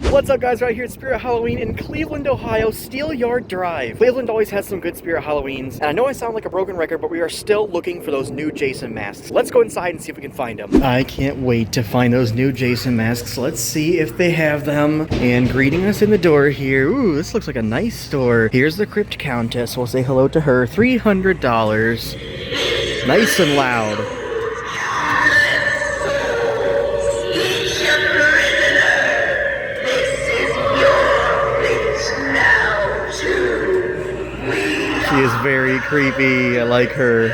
What's up, guys? Right here at Spirit Halloween in Cleveland, Ohio, Steelyard Drive. Cleveland always has some good Spirit Halloweens, and I know I sound like a broken record, but we are still looking for those new Jason masks. Let's go inside and see if we can find them. I can't wait to find those new Jason masks. Let's see if they have them. And greeting us in the door here, ooh, this looks like a nice store. Here's the Crypt Countess. We'll say hello to her. $300. Nice and loud. She is very creepy. I like her.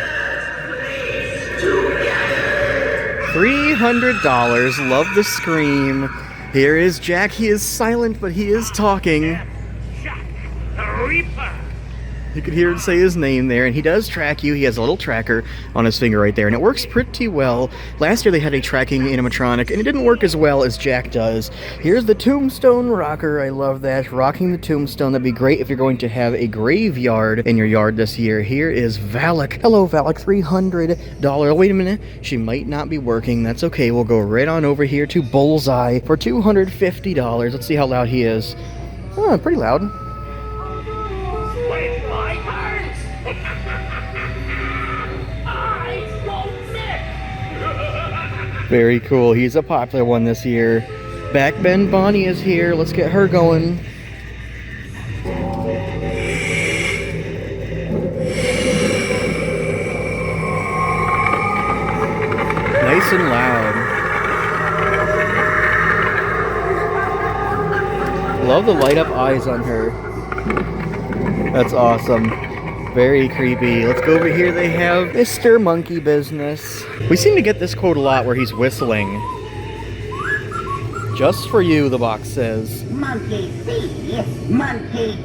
$300. Love the scream. Here is Jack. He is silent, but he is talking. Jack the Reaper. You could hear him say his name there, and he does track you. He has a little tracker on his finger right there, and it works pretty well. Last year they had a tracking animatronic, and it didn't work as well as Jack does. Here's the Tombstone Rocker. I love that. Rocking the tombstone. That'd be great if you're going to have a graveyard in your yard this year. Here is Valak. Hello, Valak. $300. Wait a minute. She might not be working. That's okay. We'll go right on over here to Bullseye for $250. Let's see how loud he is. Oh, pretty loud. Very cool. He's a popular one this year. Backbend Bonnie is here. Let's get her going. Nice and loud. Love the light up eyes on her. That's awesome. Very creepy. Let's go over here. They have Mr. Monkey Business. We seem to get this quote a lot where he's whistling. Just for you, the box says. Monkey see, monkey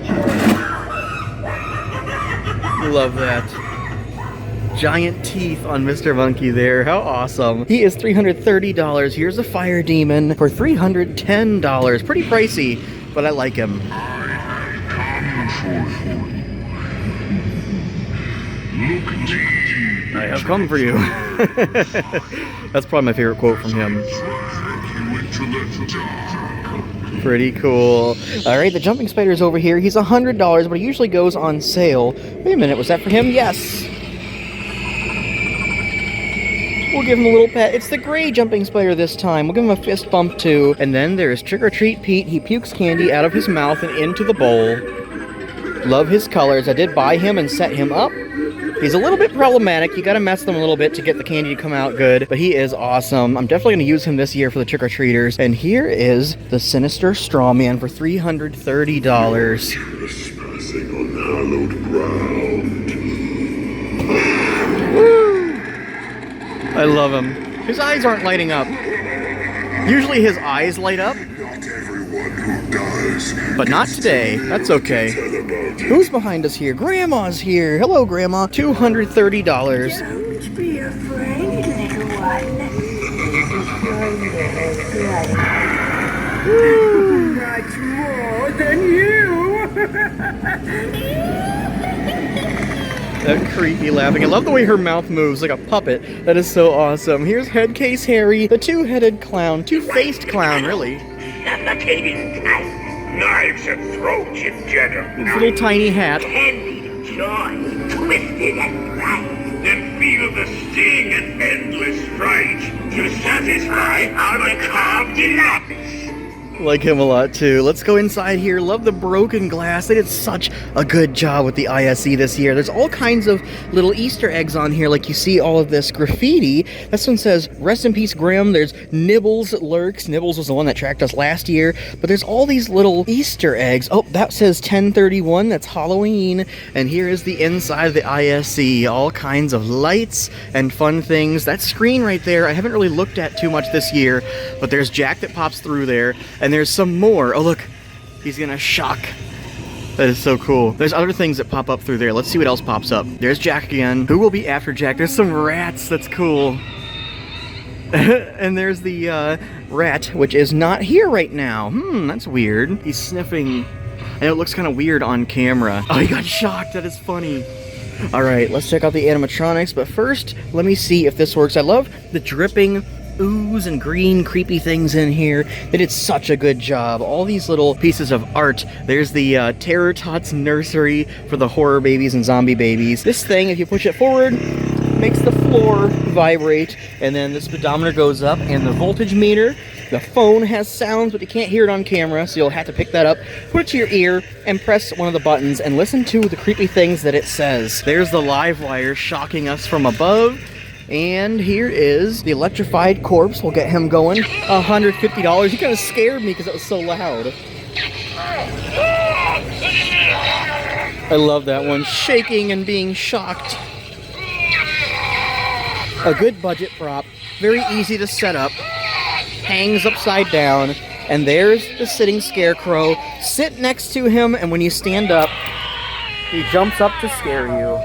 Love that. Giant teeth on Mr. Monkey there. How awesome. He is $330. Here's a fire demon for $310. Pretty pricey, but I like him. I have come for you. That's probably my favorite quote from him. Pretty cool. Alright, the jumping spider is over here. He's $100, but he usually goes on sale. Wait a minute, was that for him? Yes. We'll give him a little pet. It's the gray jumping spider this time. We'll give him a fist bump too. And then there's Trick or Treat Pete. He pukes candy out of his mouth and into the bowl. Love his colors. I did buy him and set him up. He's a little bit problematic. You gotta mess them a little bit to get the candy to come out good, but he is awesome. I'm definitely gonna use him this year for the trick-or-treaters. And here is the Sinister Strawman for $330. Trespassing on hallowed ground. Woo! I love him. His eyes aren't lighting up. Usually his eyes light up. Not everyone who does. But not today. That's okay. Who's behind us here? Grandma's here. Hello, Grandma. $230. Don't be afraid, little one. Much more than you. That creepy laughing. I love the way her mouth moves like a puppet. That is so awesome. Here's Headcase Harry, the two-headed clown. Two-faced clown, really. Suffocating tight. Knives at throats in general. His little tiny hat. Candy of joy, twisted and bright. Then feel the sting and endless strife to satisfy our macabre delights. Like him a lot too. Let's go inside here. Love the broken glass. They did such a good job with the ISE this year. There's all kinds of little Easter eggs on here, like you see all of this graffiti. This one says, "Rest in peace, Grim." There's Nibbles lurks. Nibbles was the one that tracked us last year. But there's all these little Easter eggs. Oh, that says 10/31. That's Halloween. And here is the inside of the ISE. All kinds of lights and fun things. That screen right there, I haven't really looked at too much this year. But there's Jack that pops through there. And there's some more. Oh, look. He's gonna shock. That is so cool. There's other things that pop up through there. Let's see what else pops up. There's Jack again. Who will be after Jack? There's some rats. That's cool. And there's the rat, which is not here right now. That's weird. He's sniffing. I know it looks kind of weird on camera. Oh, he got shocked. That is funny. All right, let's check out the animatronics. But first, let me see if this works. I love the dripping ooze and green creepy things in here. They did such a good job. All these little pieces of art. There's the Terror Tots nursery for the horror babies and zombie babies. This thing, if you push it forward, makes the floor vibrate, and then the speedometer goes up, and the voltage meter. The phone has sounds, but you can't hear it on camera, so you'll have to pick that up, put it to your ear, and press one of the buttons, and listen to the creepy things that it says. There's the live wire shocking us from above, and here is the electrified corpse. We'll get him going. $150. He kind of scared me because it was so loud. I love that one, shaking and being shocked. A good budget prop, very easy to set up, hangs upside down, and there's the sitting scarecrow. Sit next to him, and when you stand up, he jumps up to scare you.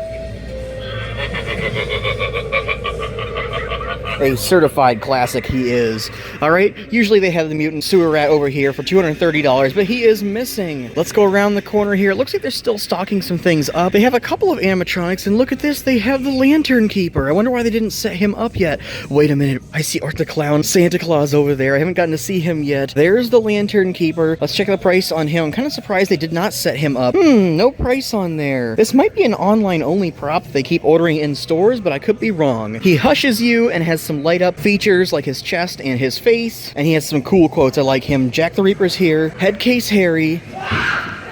A certified classic he is. Alright, usually they have the mutant sewer rat over here for $230, but he is missing. Let's go around the corner here. It looks like they're still stocking some things up. They have a couple of animatronics, and look at this, they have the lantern keeper. I wonder why they didn't set him up yet. Wait a minute, I see Art the Clown, Santa Claus over there. I haven't gotten to see him yet. There's the lantern keeper. Let's check the price on him. I'm kind of surprised they did not set him up. No price on there. This might be an online only prop they keep ordering in stores, but I could be wrong. He hushes you and has some light up features like his chest and his face, and he has some cool quotes. I like him. Jack the Reaper's here. Headcase Harry.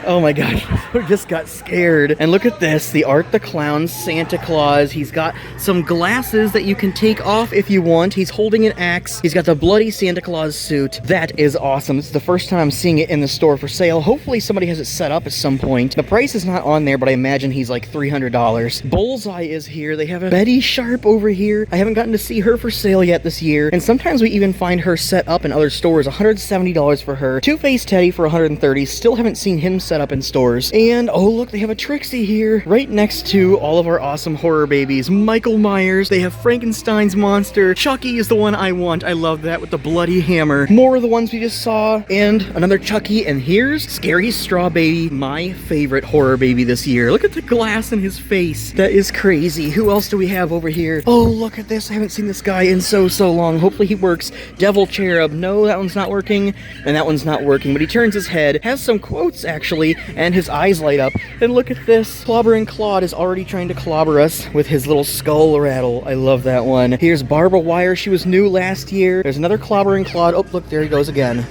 Oh my god, I just got scared. And look at this, the Art the Clown Santa Claus. He's got some glasses that you can take off if you want. He's holding an axe. He's got the bloody Santa Claus suit. That is awesome. This is the first time I'm seeing it in the store for sale. Hopefully somebody has it set up at some point. The price is not on there, but I imagine he's like $300. Bullseye is here. They have a Betty Sharp over here. I haven't gotten to see her for sale yet this year. And sometimes we even find her set up in other stores. $170 for her. Two-Face Teddy for $130. Still haven't seen him set up in stores. And oh look, they have a Trixie here right next to all of our awesome horror babies. Michael Myers, they have Frankenstein's monster. Chucky is the one I want. I love that with the bloody hammer. More of the ones we just saw, and another Chucky. And here's Scary Straw Baby, my favorite horror baby this year. Look at the glass in his face. That is crazy. Who else do we have over here? Oh, look at this. I haven't seen this guy in so long. Hopefully he works. Devil Cherub. No, that one's not working, and that one's not working, but he turns his head, has some quotes actually, and his eyes light up. And look at this. Clobbering Claude is already trying to clobber us with his little skull rattle. I love that one. Here's Barbara Wire. She was new last year. There's another Clobbering Claude. Oh, look, there he goes again.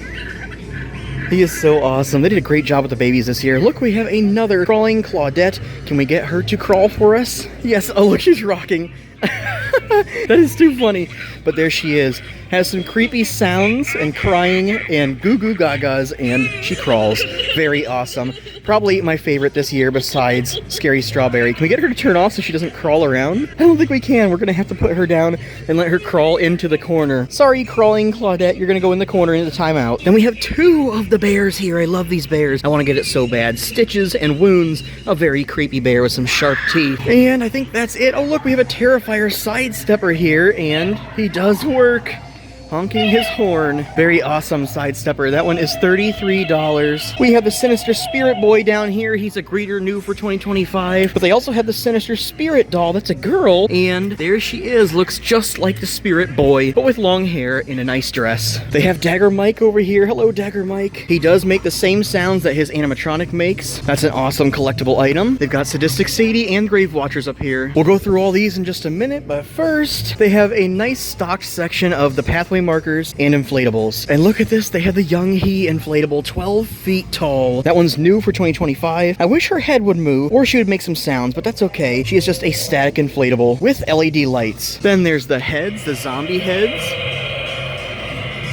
He is so awesome. They did a great job with the babies this year. Look, we have another crawling Claudette. Can we get her to crawl for us? Yes. Oh, look, she's rocking. That is too funny. But there she is. Has some creepy sounds and crying and goo goo gagas, and she crawls. Very awesome. Probably my favorite this year besides Scary Strawberry. Can we get her to turn off so she doesn't crawl around? I don't think we can. We're gonna have to put her down and let her crawl into the corner. Sorry, crawling Claudette, you're gonna go in the corner into the timeout. Then we have two of the bears here. I love these bears. I want to get it so bad. Stitches and Wounds, a very creepy bear with some sharp teeth. And I think that's it. Oh look, we have a Terrifier Sidestepper here, and he does work. Honking his horn. Very awesome Sidestepper. That one is $33. We have the Sinister Spirit Boy down here. He's a greeter new for 2025. But they also have the Sinister Spirit Doll. That's a girl. And there she is. Looks just like the Spirit Boy, but with long hair in a nice dress. They have Dagger Mike over here. Hello, Dagger Mike. He does make the same sounds that his animatronic makes. That's an awesome collectible item. They've got Sadistic Sadie and Grave Watchers up here. We'll go through all these in just a minute, but first, they have a nice stocked section of the Pathway markers and inflatables. And look at this, they have the Young He inflatable, 12 feet tall. That one's new for 2025. I wish her head would move, or she would make some sounds, but that's okay. She is just a static inflatable with LED lights. Then there's the heads, the zombie heads.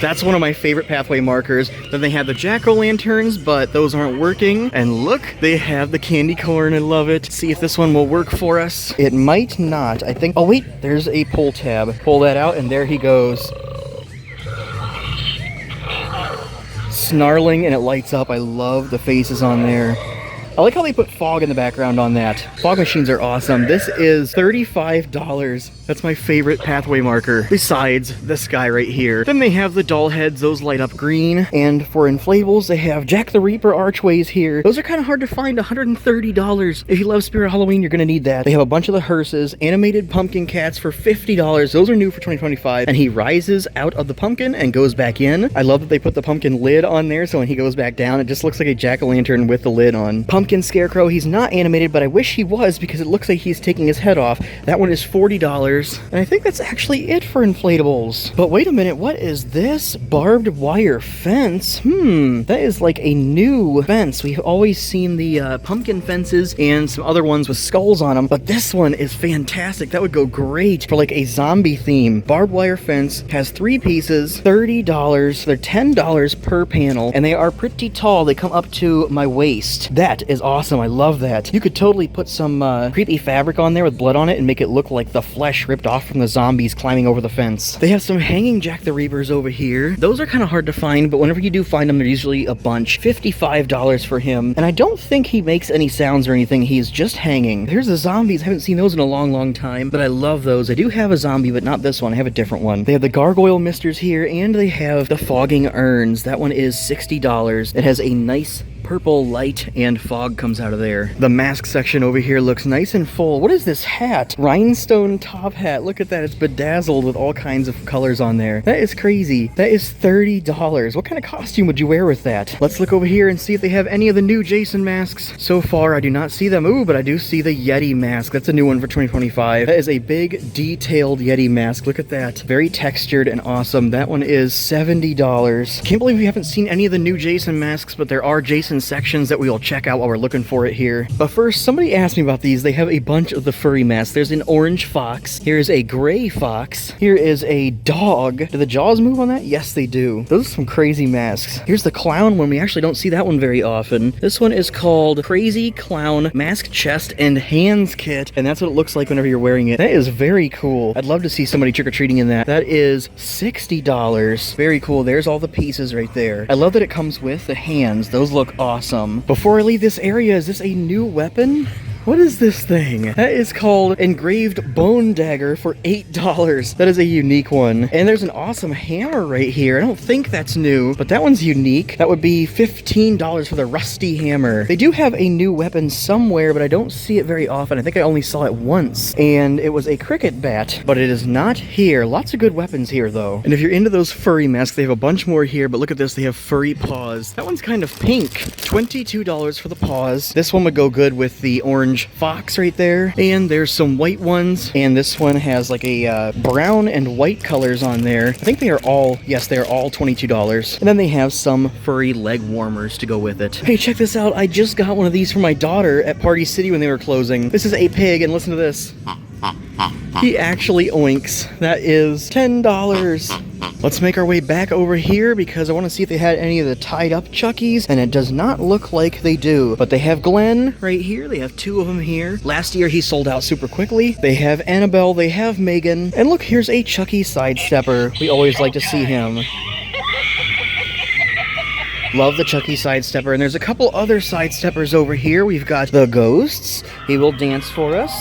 That's one of my favorite Pathway markers. Then they have the jack-o'-lanterns, but those aren't working. And look, they have the candy corn. I love it. See if this one will work for us. It might not. I think... Oh, wait. There's a pull tab. Pull that out, and there he goes. Snarling, and it lights up. I love the faces on there. I like how they put fog in the background on that. Fog machines are awesome. This is $35. That's my favorite pathway marker, besides this guy right here. Then they have the doll heads. Those light up green. And for inflatables, they have Jack the Reaper archways here. Those are kind of hard to find. $130. If you love Spirit Halloween, you're going to need that. They have a bunch of the hearses. Animated pumpkin cats for $50. Those are new for 2025. And he rises out of the pumpkin and goes back in. I love that they put the pumpkin lid on there, so when he goes back down, it just looks like a jack-o'-lantern with the lid on. Pumpkin Scarecrow, he's not animated, but I wish he was because it looks like he's taking his head off. That one is $40. And I think that's actually it for inflatables. But wait a minute, what is this? Barbed wire fence? That is like a new fence. We've always seen the pumpkin fences and some other ones with skulls on them, but this one is fantastic. That would go great for like a zombie theme. Barbed wire fence has 3 pieces, $30. They're $10 per panel, and they are pretty tall. They come up to my waist. That is awesome. I love that. You could totally put some creepy fabric on there with blood on it and make it look like the flesh ripped off from the zombies climbing over the fence. They have some hanging Jack the Reapers over here. Those are kind of hard to find, but whenever you do find them, they're usually a bunch. $55 for him, and I don't think he makes any sounds or anything. He's just hanging. Here's the zombies. I haven't seen those in a long time, but I love those. I do have a zombie, but not this one. I have a different one. They have the gargoyle misters here, and they have the fogging urns. That one is $60. It has a nice purple light and fog comes out of there. The mask section over here looks nice and full. What is this hat? Rhinestone top hat. Look at that. It's bedazzled with all kinds of colors on there. That is crazy. That is $30. What kind of costume would you wear with that? Let's look over here and see if they have any of the new Jason masks. So far, I do not see them. Ooh, but I do see the Yeti mask. That's a new one for 2025. That is a big, detailed Yeti mask. Look at that. Very textured and awesome. That one is $70. Can't believe we haven't seen any of the new Jason masks, but there are Jason sections that we will check out while we're looking for it here. But first, somebody asked me about these. They have a bunch of the furry masks. There's an orange fox. Here's a gray fox. Here is a dog. Do the jaws move on that? Yes, they do. Those are some crazy masks. Here's the clown one. We actually don't see that one very often. This one is called Crazy Clown Mask Chest and Hands Kit, and that's what it looks like whenever you're wearing it. That is very cool. I'd love to see somebody trick-or-treating in that. That is $60. Very cool. There's all the pieces right there. I love that it comes with the hands. Those look awesome. Before I leave this area, is this a new weapon? What is this thing? That is called Engraved Bone Dagger for $8. That is a unique one. And there's an awesome hammer right here. I don't think that's new, but that one's unique. That would be $15 for the Rusty Hammer. They do have a new weapon somewhere, but I don't see it very often. I think I only saw it once, and it was a cricket bat, but it is not here. Lots of good weapons here, though. And if you're into those furry masks, they have a bunch more here, but look at this. They have furry paws. That one's kind of pink. $22 for the paws. This one would go good with the orange fox right there, and there's some white ones, and this one has like a brown and white colors on there. I think they are all, yes, they're all $22. And then they have some furry leg warmers to go with it. Hey, check this out. I just got one of these for my daughter at Party City when they were closing. This is a pig, and listen to this. He actually oinks. That is $10. Let's make our way back over here because I want to see if they had any of the tied up Chuckies, and it does not look like they do. But they have Glenn right here. They have 2 of them here. Last year he sold out super quickly. They have Annabelle. They have Megan. And look, here's a Chucky sidestepper. We always like to see him. Love the Chucky sidestepper. And there's a couple other sidesteppers over here. We've got the Ghosts. He will dance for us.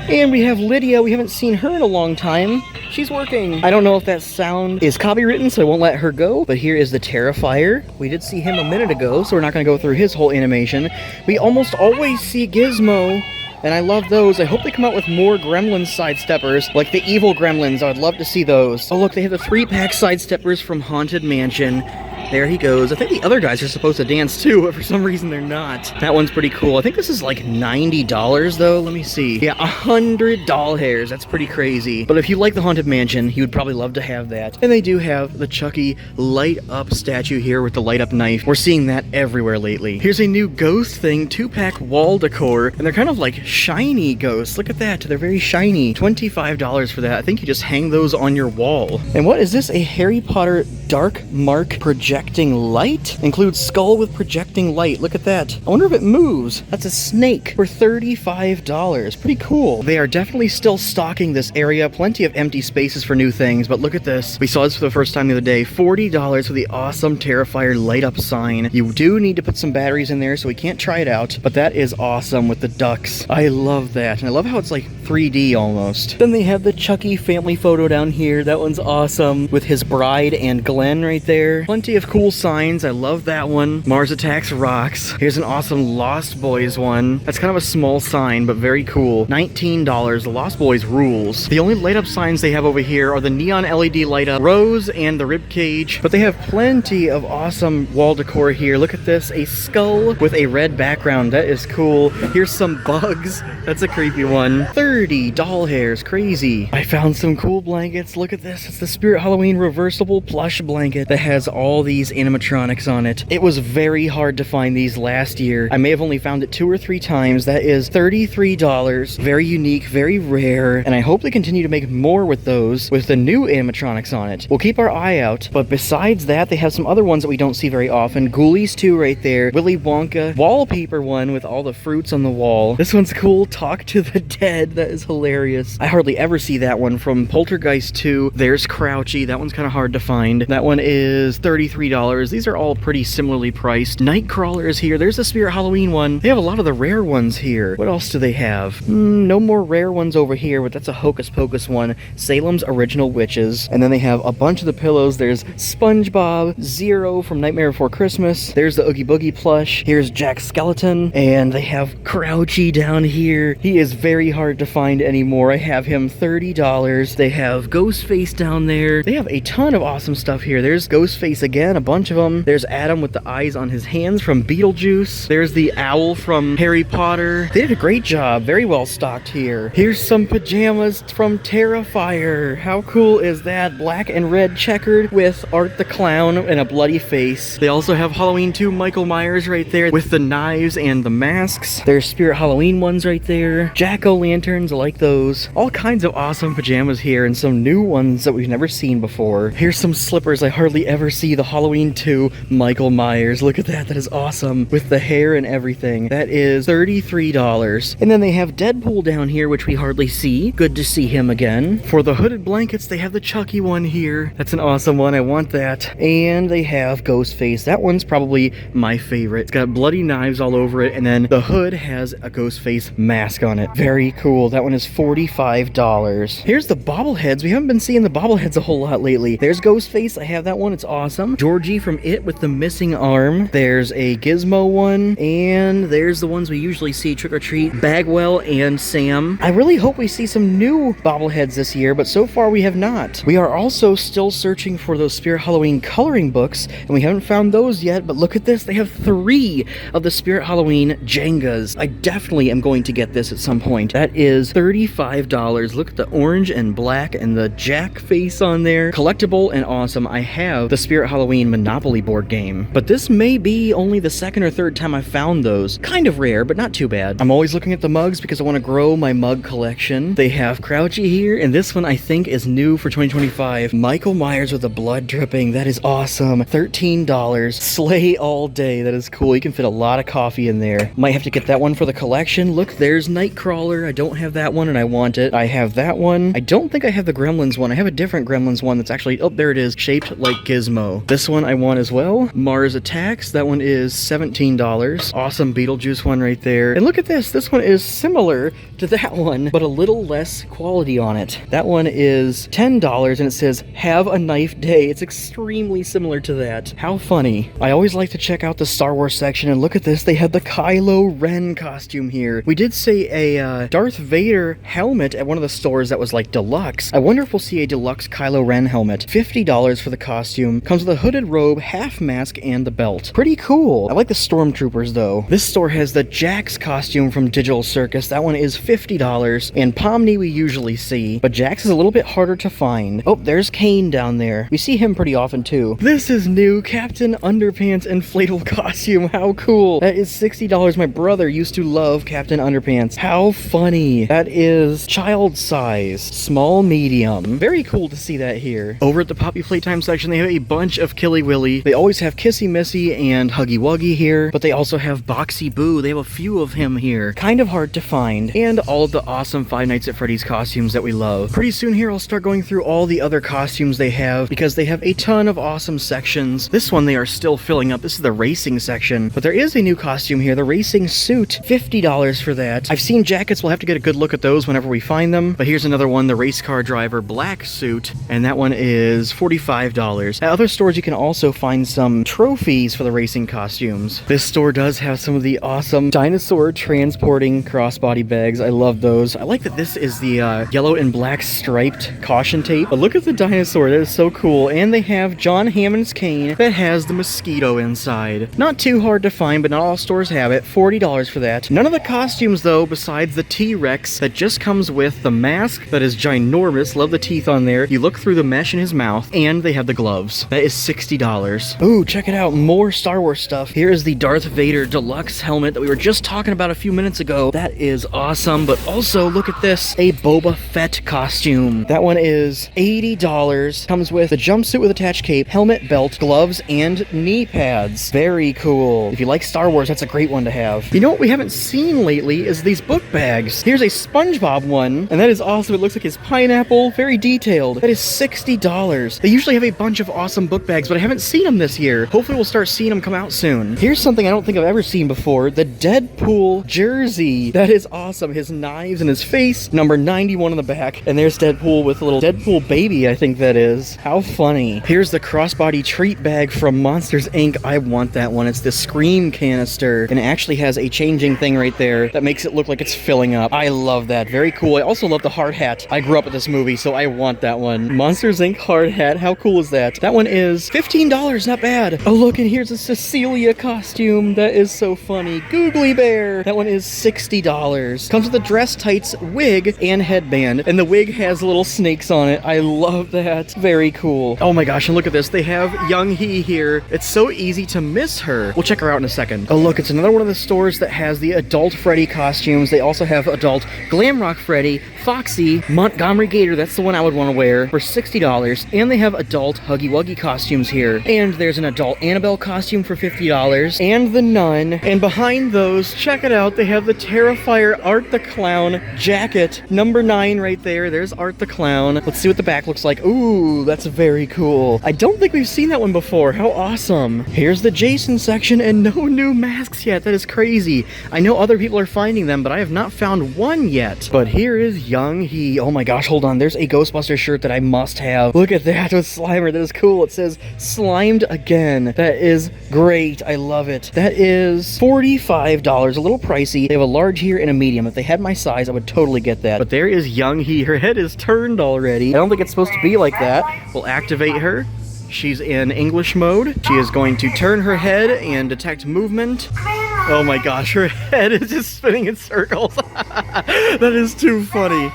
And we have Lydia. We haven't seen her in a long time. She's working. I don't know if that sound is copywritten, so I won't let her go. But here is the Terrifier. We did see him a minute ago, so we're not going to go through his whole animation. We almost always see Gizmo, and I love those. I hope they come out with more Gremlins sidesteppers, like the evil Gremlins. I would love to see those. Oh, look, they have the 3-pack sidesteppers from Haunted Mansion. There he goes. I think the other guys are supposed to dance too, but for some reason they're not. That one's pretty cool. I think this is like $90 though. Let me see. Yeah, 100 doll hairs. That's pretty crazy. But if you like the Haunted Mansion, you would probably love to have that. And they do have the Chucky light up statue here with the light up knife. We're seeing that everywhere lately. Here's a new ghost thing, 2-pack wall decor, and they're kind of like shiny ghosts. Look at that. They're very shiny. $25 for that. I think you just hang those on your wall. And what is this? A Harry Potter Dark Mark projector projecting light. Includes skull with projecting light. Look at that. I wonder if it moves. That's a snake for $35. Pretty cool. They are definitely still stocking this area. Plenty of empty spaces for new things, but look at this. We saw this for the first time the other day. $40 for the awesome Terrifier light up sign. You do need to put some batteries in there, so we can't try it out, but that is awesome with the ducks. I love that, and I love how it's like 3D almost. Then they have the Chucky family photo down here. That one's awesome with his bride and Glenn right there. Plenty of cool signs. I love that one. Mars Attacks rocks. Here's an awesome Lost Boys one. That's kind of a small sign, but very cool. $19. The Lost Boys rules. The only light up signs they have over here are the neon LED light up Rose and the rib cage, but they have plenty of awesome wall decor here. Look at this, a skull with a red background. That is cool. Here's some bugs. That's a creepy one. 30 doll hairs. Crazy. I found some cool blankets. Look at this. It's the Spirit Halloween reversible plush blanket that has all these animatronics on it. It was very hard to find these last year. I may have only found it 2 or 3 times. That is $33. Very unique, very rare, and I hope they continue to make more with those with the new animatronics on it. We'll keep our eye out, but besides that, they have some other ones that we don't see very often. Ghoulies 2 right there. Willy Wonka wallpaper one with all the fruits on the wall. This one's cool. Talk to the Dead. That is hilarious. I hardly ever see that one. From Poltergeist 2. There's Crouchy. That one's kind of hard to find. That one is $33. These are all pretty similarly priced. Nightcrawler is here. There's the Spirit Halloween one. They have a lot of the rare ones here. What else do they have? No more rare ones over here, but that's a Hocus Pocus one. Salem's Original Witches. And then they have a bunch of the pillows. There's SpongeBob, Zero from Nightmare Before Christmas. There's the Oogie Boogie plush. Here's Jack Skeleton. And they have Crouchy down here. He is very hard to find anymore. I have him $30. They have Ghostface down there. They have a ton of awesome stuff here. There's Ghostface again, a bunch of them. There's Adam with the eyes on his hands from Beetlejuice. There's the owl from Harry Potter. They did a great job. Very well stocked here. Here's some pajamas from Terrifier. How cool is that? Black and red checkered with Art the Clown and a bloody face. They also have Halloween 2 Michael Myers right there with the knives and the masks. There's Spirit Halloween ones right there. Jack-o'-lanterns, I like those. All kinds of awesome pajamas here and some new ones that we've never seen before. Here's some slippers I hardly ever see. The Halloween 2 Michael Myers. Look at that. That is awesome. With the hair and everything. That is $33. And then they have Deadpool down here, which we hardly see. Good to see him again. For the hooded blankets, they have the Chucky one here. That's an awesome one. I want that. And they have Ghostface. That one's probably my favorite. It's got bloody knives all over it, and then the hood has a Ghostface mask on it. Very cool. That one is $45. Here's the bobbleheads. We haven't been seeing the bobbleheads a whole lot lately. There's Ghostface. I have that one. It's awesome. Georgie from It with the missing arm. There's a Gizmo one, and there's the ones we usually see, Trick or Treat, Bagwell, and Sam. I really hope we see some new bobbleheads this year, but so far we have not. We are also still searching for those Spirit Halloween coloring books, and we haven't found those yet, but look at this. They have 3 of the Spirit Halloween Jengas. I definitely am going to get this at some point. That is $35. Look at the orange and black and the Jack face on there. Collectible and awesome. I have the Spirit Halloween Monopoly board game, but this may be only the 2nd or 3rd time I've found those. Kind of rare, but not too bad. I'm always looking at the mugs because I want to grow my mug collection. They have Crouchy here, and this one I think is new for 2025. Michael Myers with the blood dripping. That is awesome. $13. Slay all day. That is cool. You can fit a lot of coffee in there. Might have to get that one for the collection. Look, there's Nightcrawler. I don't have that one and I want it. I have that one. I don't think I have the Gremlins one. I have a different Gremlins one that's actually, oh, there it is, shaped like Gizmo. This one I want as well. Mars Attacks. That one is $17. Awesome Beetlejuice one right there. And look at this. This one is similar to that one, but a little less quality on it. That one is $10 and it says, have a knife day. It's extremely similar to that. How funny. I always like to check out the Star Wars section, and look at this. They had the Kylo Ren costume here. We did see a Darth Vader helmet at one of the stores that was like deluxe. I wonder if we'll see a deluxe Kylo Ren helmet. $50 for the costume. Comes with a hooded robe, half mask, and the belt. Pretty cool. I like the stormtroopers though. This store has the Jax costume from Digital Circus. That one is $50. And Pomni we usually see, but Jax is a little bit harder to find. Oh, there's Kane down there. We see him pretty often too. This is new. Captain Underpants inflatable costume. How cool. That is $60. My brother used to love Captain Underpants. How funny. That is child size. Small, medium. Very cool to see that here. Over at the Poppy Playtime section, they have a bunch of Killer Chilly Willy. They always have Kissy Missy and Huggy Wuggy here, but they also have Boxy Boo. They have a few of him here. Kind of hard to find. And all of the awesome Five Nights at Freddy's costumes that we love. Pretty soon here, I'll start going through all the other costumes they have because they have a ton of awesome sections. This one they are still filling up. This is the racing section, but there is a new costume here, the racing suit. $50 for that. I've seen jackets. We'll have to get a good look at those whenever we find them, but here's another one, the race car driver black suit, and that one is $45. At other stores, you can also find some trophies for the racing costumes. This store does have some of the awesome dinosaur transporting crossbody bags. I love those. I like that this is the yellow and black striped caution tape, but look at the dinosaur. That is so cool. And they have John Hammond's cane that has the mosquito inside. Not too hard to find, but not all stores have it. $40 for that. None of the costumes though, besides the T-Rex that just comes with the mask that is ginormous. Love the teeth on there. You look through the mesh in his mouth, and they have the gloves. That is $60. Ooh, check it out. More Star Wars stuff. Here is the Darth Vader deluxe helmet that we were just talking about a few minutes ago. That is awesome, but also look at this, a Boba Fett costume. That one is $80. Comes with the jumpsuit with attached cape, helmet, belt, gloves, and knee pads. Very cool. If you like Star Wars, that's a great one to have. You know what we haven't seen lately is these book bags. Here's a SpongeBob one, and that is awesome. It looks like his pineapple. Very detailed. That is $60. They usually have a bunch of awesome book bags, but I haven't seen them this year. Hopefully we'll start seeing them come out soon. Here's something I don't think I've ever seen before. The Deadpool jersey. That is awesome. His knives and his face. Number 91 on the back. And there's Deadpool with a little Deadpool baby, I think that is. How funny. Here's the crossbody treat bag from Monsters, Inc. I want that one. It's the Scream canister. And it actually has a changing thing right there that makes it look like it's filling up. I love that. Very cool. I also love the hard hat. I grew up with this movie, so I want that one. Monsters, Inc. hard hat. How cool is that? That one is $15. Not bad. Oh, look, and here's a Cecilia costume. That is so funny. Googly Bear. That one is $60. Comes with a dress tights, wig, and headband. And the wig has little snakes on it. I love that. Very cool. Oh my gosh, and look at this. They have Young Hee here. It's so easy to miss her. We'll check her out in a second. Oh, look, it's another one of the stores that has the adult Freddy costumes. They also have adult Glamrock Freddy, Foxy, Montgomery Gator. That's the one I would want to wear for $60. And they have adult Huggy Wuggy costumes here. And there's an adult Annabelle costume for $50. And the Nun. And behind those, check it out, they have the Terrifier Art the Clown jacket. Number 9 right there. There's Art the Clown. Let's see what the back looks like. Ooh, that's very cool. I don't think we've seen that one before. How awesome. Here's the Jason section, and no new masks yet. That is crazy. I know other people are finding them, but I have not found one yet. But here is Young Hee. Oh my gosh, hold on. There's a Ghostbuster shirt that I must have. Look at that with Slimer. That is cool. It says Slimed Again. That is great. I love it. That is $45. A little pricey. They have a large here and a medium. If they had my size, I would totally get that. But there is Young Hee. Her head is turned already. I don't think it's supposed to be like that. We'll activate her. She's in English mode. She is going to turn her head and detect movement. Oh my gosh, her head is just spinning in circles. That is too funny.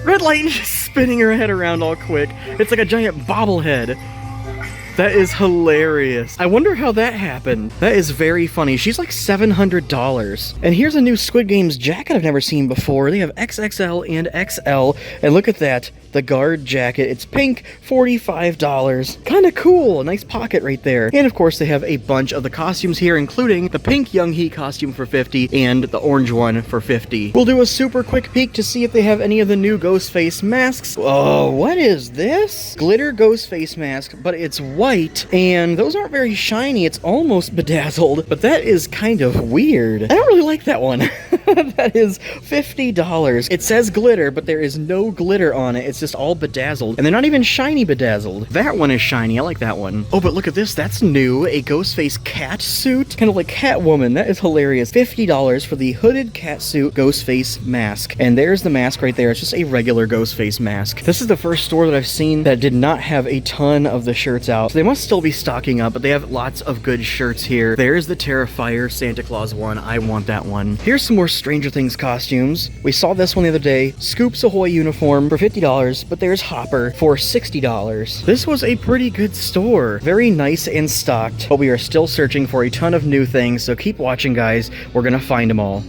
Red light and she's spinning her head around all quick. It's like a giant bobblehead. That is hilarious. I wonder how that happened. That is very funny. She's like $700. And here's a new Squid Games jacket I've never seen before. They have XXL and XL. And look at that. The guard jacket. It's pink, $45. Kind of cool. A nice pocket right there. And of course, they have a bunch of the costumes here, including the pink Young Hee costume for $50 and the orange one for $50. We'll do a super quick peek to see if they have any of the new Ghostface masks. Oh, what is this? Glitter Ghostface mask, but it's white, and those aren't very shiny. It's almost bedazzled, but that is kind of weird. I don't really like that one. That is $50. It says glitter, but there is no glitter on it. It's just all bedazzled, and they're not even shiny bedazzled. That one is shiny. I like that one. Oh, but look at this. That's new. A Ghostface cat suit, kind of like Catwoman. That is hilarious. $50 for the hooded cat suit Ghostface mask. And there's the mask right there. It's just a regular Ghostface mask. This is the first store that I've seen that did not have a ton of the shirts out. So they must still be stocking up, but they have lots of good shirts here. There's the Terrifier Santa Claus one. I want that one. Here's some more Stranger Things costumes. We saw this one the other day. Scoops Ahoy uniform for $50. But there's Hopper for $60. This was a pretty good store. Very nice and stocked, but we are still searching for a ton of new things, so keep watching, guys. We're gonna find them all.